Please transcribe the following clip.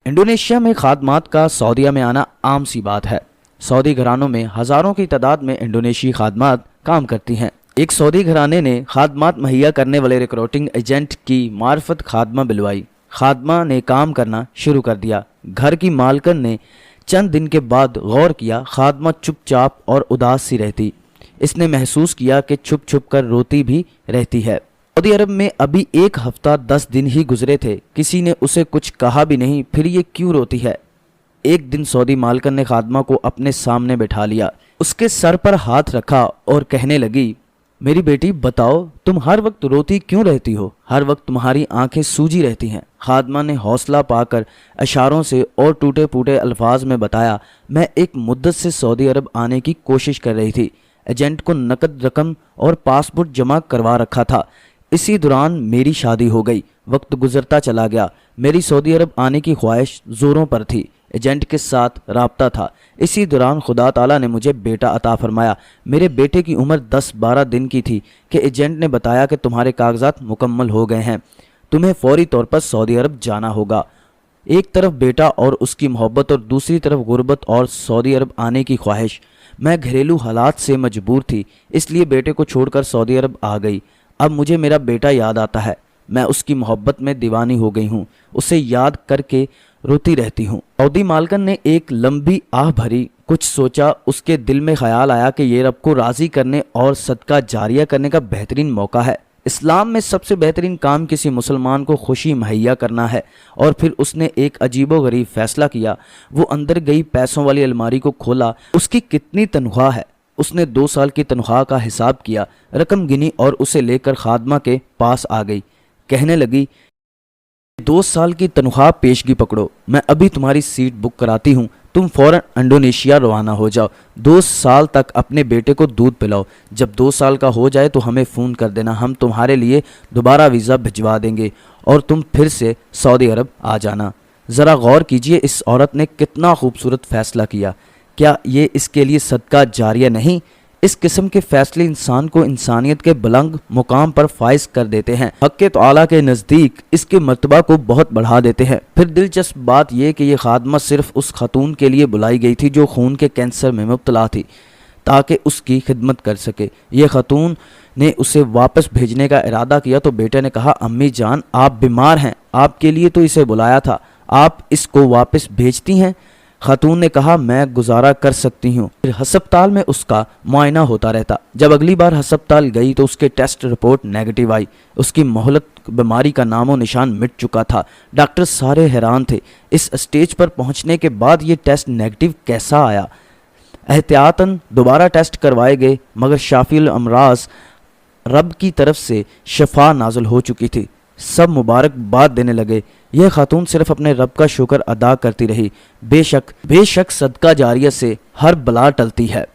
Indonesia में खादमात का सऊदीया में आना आम सी बात है। सऊदी घरानों में हज़ारों की तादाद में इंडोनेशियाई खादमात काम करती हैं। एक सऊदी घराने ने खादमात मुहैया करने वाले रिक्रूटिंग एजेंट की मार्फत खादमा बुलवाई। खादमा ने काम करना शुरू कर दिया। घर की मालकन ने चंद दिन के बाद गौर किया, खादमा चुपचाप और उदास सी रहती। इसने महसूस किया कि छुप छुप कर रोती भी रहती है। सऊदी अरब में अभी एक हफ्ता 10 दिन ही गुजरे थे। किसी ने उसे कुछ कहा भी नहीं, फिर ये क्यों रोती है। एक दिन सऊदी मालकन ने खादमा को अपने सामने बैठा लिया, उसके सर पर हाथ रखा और कहने लगी, मेरी बेटी बताओ, तुम हर वक्त रोती क्यों रहती हो? हर वक्त तुम्हारी आंखें सूजी रहती हैं। खादमा ने हौसला पाकर इशारों से और टूटे फूटे अल्फाज में बताया, मैं एक मुद्दत से सऊदी अरब आने की कोशिश कर रही थी। एजेंट को नकद रकम और पासपोर्ट जमा करवा रखा था। इसी दौरान मेरी शादी हो गई। वक्त गुजरता चला गया। मेरी सऊदी अरब आने की ख्वाहिश ज़ोरों पर थी। एजेंट के साथ राब्ता था। इसी दौरान खुदा ताला ने मुझे बेटा अता फरमाया। मेरे बेटे की उम्र 10-12 दिन की थी कि एजेंट ने बताया कि तुम्हारे कागजात मुकम्मल हो गए हैं, तुम्हें फौरी तौर पर सऊदी अरब जाना होगा। एक तरफ बेटा और उसकी मोहब्बत और दूसरी तरफ गुर्बत और सऊदी अरब आने की ख्वाहिश। मैं घरेलू हालात से मजबूर थी, इसलिए बेटे को छोड़कर सऊदी अरब आ गई। अब मुझे मेरा बेटा याद आता है। मैं उसकी मोहब्बत में दीवानी हो गई हूँ। उसे याद करके रोती रहती हूँ। सऊदी मालकन ने एक लंबी आह भरी। कुछ सोचा, उसके दिल में ख्याल आया कि ये रब को राज़ी करने और सदका जारिया करने का बेहतरीन मौका है। इस्लाम में सबसे बेहतरीन काम किसी मुसलमान को खुशी मुहैया करना है। और फिर उसने एक अजीबो गरीब फैसला किया। वो अंदर गई पैसों वाली अलमारी को खोला। उसकी कितनी तनख्वाह है? उसने 2 साल की तनख्वाह का हिसाब किया, रकम गिनी और उसे लेकर खादमा के पास आ गई। कहने लगी, 2 साल की तनख्वाह पेशगी पकड़ो, मैं अभी तुम्हारी सीट बुक कराती हूँ। तुम फौरन इंडोनेशिया रवाना हो जाओ। 2 साल तक अपने बेटे को दूध पिलाओ। जब 2 साल का हो जाए तो हमें फ़ोन कर देना, हम तुम्हारे लिए दोबारा वीज़ा भिजवा देंगे और तुम फिर से सऊदी अरब आ जाना। ज़रा गौर कीजिए, इस औरत ने कितना खूबसूरत फ़ैसला किया। क्या ये इसके लिए सदका जारिया नहीं? इस किस्म के फैसले इंसान को इंसानियत के बुलंद मुकाम पर फाइज कर देते हैं। हक़ तआला के नज़दीक इसके मर्तबा को बहुत बढ़ा देते हैं। फिर दिलचस्प बात यह कि यह खादमा सिर्फ उस खतून के लिए बुलाई गई थी जो खून के कैंसर में मुब्तला थी, ताकि उसकी खिदमत कर सके। यह खतून ने उसे वापस भेजने का इरादा किया तो बेटे ने कहा, अम्मी जान, आप बीमार हैं, आपके लिए तो इसे बुलाया था, आप इसको वापस भेजती हैं? खातून ने कहा, मैं गुजारा कर सकती हूँ। फिर हस्पताल में उसका मुआयना होता रहता। जब अगली बार हस्पताल गई तो उसके टेस्ट रिपोर्ट नेगेटिव आई। उसकी मोहलत बीमारी का नामो निशान मिट चुका था। डॉक्टर सारे हैरान थे। इस स्टेज पर पहुँचने के बाद ये टेस्ट नेगेटिव कैसा आया? एहतियातन दोबारा टेस्ट करवाए गए, मगर शाफिल अमराज रब की तरफ से शफा नाजुल हो चुकी थी। सब मुबारकबाद देने लगे। यह खातून सिर्फ अपने रब का शुक्र अदा करती रही। बेशक सदका जारिया से हर बला टलती है।